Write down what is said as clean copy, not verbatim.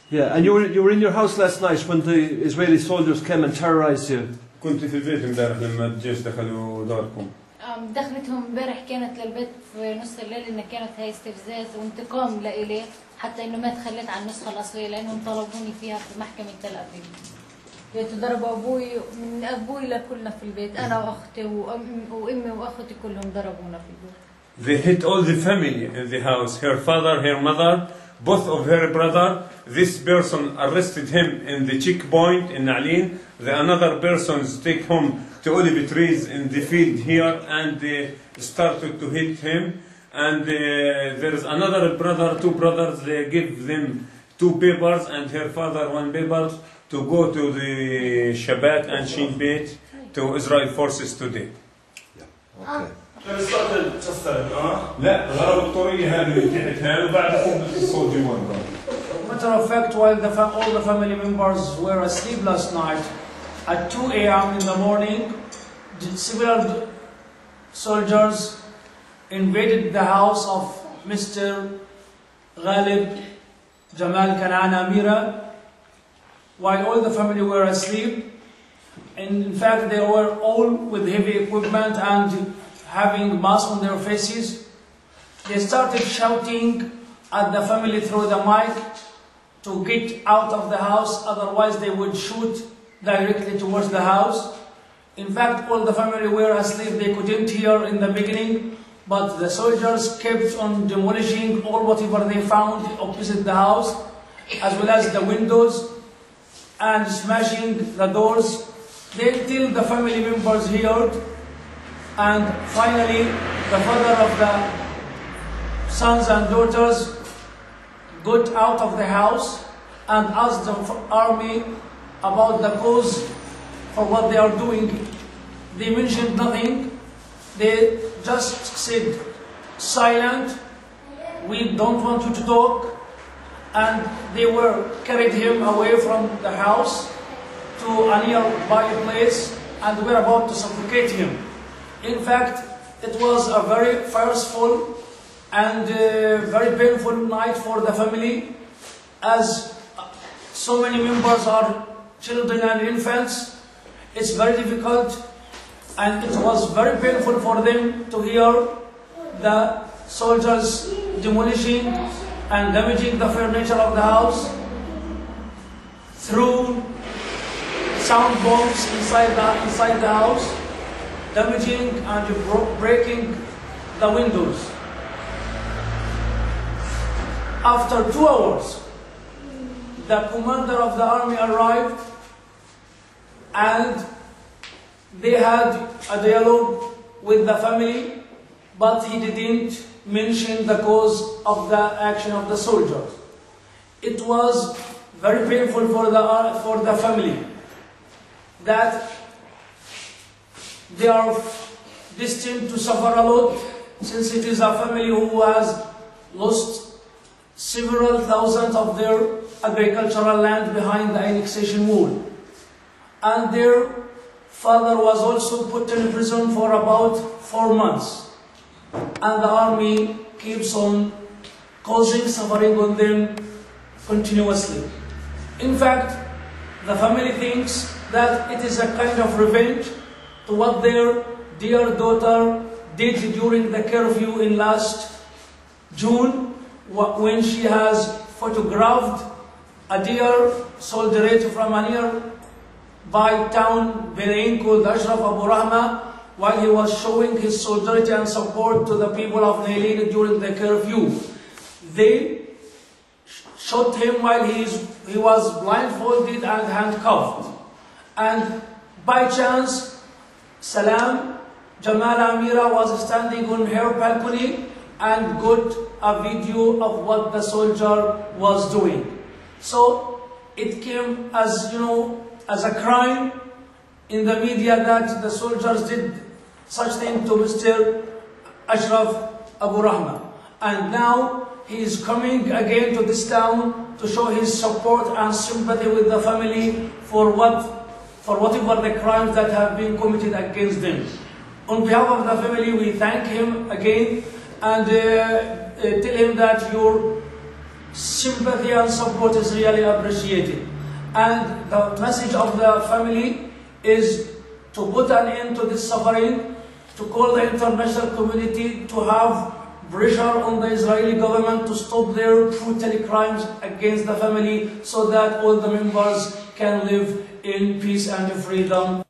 Yeah, and you were in your house last night when the Israeli soldiers came and terrorized you. كنت في البيت امبارح لما الجيش دخلوا داركم. دخلتهم امبارح كانت للبيت في نص الليل إن كانت هاي استفزاز وانتقام لإلي حتى إنه ما تخليت عن النسخة الأصلية لأنهم طلبوني فيها في محكمة تل أبيب. ضربوا أبوي من أبوي لكلنا في البيت أنا وأختي وأمي وأختي كلهم ضربونا في البيت. They hit all the family in the house. Her father, her mother, both of her brother. This person arrested him in the checkpoint in Nilin. The another persons take him to olive trees in the field here and they started to hit him. And there is another brother, two brothers. They give them 2 papers and her father 1 paper to go to the Shabbat and Shin Bet to Israel forces today. Yeah. Okay. Matter of fact, while all the family members were asleep last night, at 2 a.m. in the morning, the civil soldiers invaded the house of Mr. Ghalib Jamal Kanan Amira, while all the family were asleep. And in fact, they were all with heavy equipment and having masks on their faces. They started shouting at the family through the mic to get out of the house, otherwise they would shoot directly towards the house. In fact, all the family were asleep, they couldn't hear in the beginning, but the soldiers kept on demolishing all whatever they found opposite the house, as well as the windows, and smashing the doors, till the family members heard. And finally, the father of the sons and daughters got out of the house and asked the army about the cause for what they are doing. They mentioned nothing. They just said, silent, we don't want you to talk. And they carried him away from the house to a nearby place and were about to suffocate him. In fact, it was a very forceful and very painful night for the family, as so many members are children and infants. It's very difficult, and it was very painful for them to hear the soldiers demolishing and damaging the furniture of the house, threw sound bombs inside the house, damaging and breaking the windows. After 2 hours, the commander of the army arrived and they had a dialogue with the family, but he didn't mention the cause of the action of the soldiers. It was very painful for the family that they are destined to suffer a lot, since it is a family who has lost several thousands of their agricultural land behind the annexation wall. And their father was also put in prison for about 4 months. And the army keeps on causing suffering on them continuously. In fact, the family thinks that it is a kind of revenge to what their dear daughter did during the curfew in last June, when she has photographed a dear soldier from a nearby town, Bilins called Asharaf Abu Rahme, while he was showing his solidarity and support to the people of Nilin during the curfew. They shot him while he was blindfolded and handcuffed. And by chance, Salam Amira was standing on her balcony and got a video of what the soldier was doing. So it came as, as a crime in the media that the soldiers did such thing to Mr. Asharaf Abu Rahme. And now he is coming again to this town to show his support and sympathy with the family for whatever the crimes that have been committed against them. On behalf of the family, we thank him again, and tell him that your sympathy and support is really appreciated. And the message of the family is to put an end to this suffering, to call the international community to have pressure on the Israeli government to stop their brutal crimes against the family so that all the members can live in peace and freedom.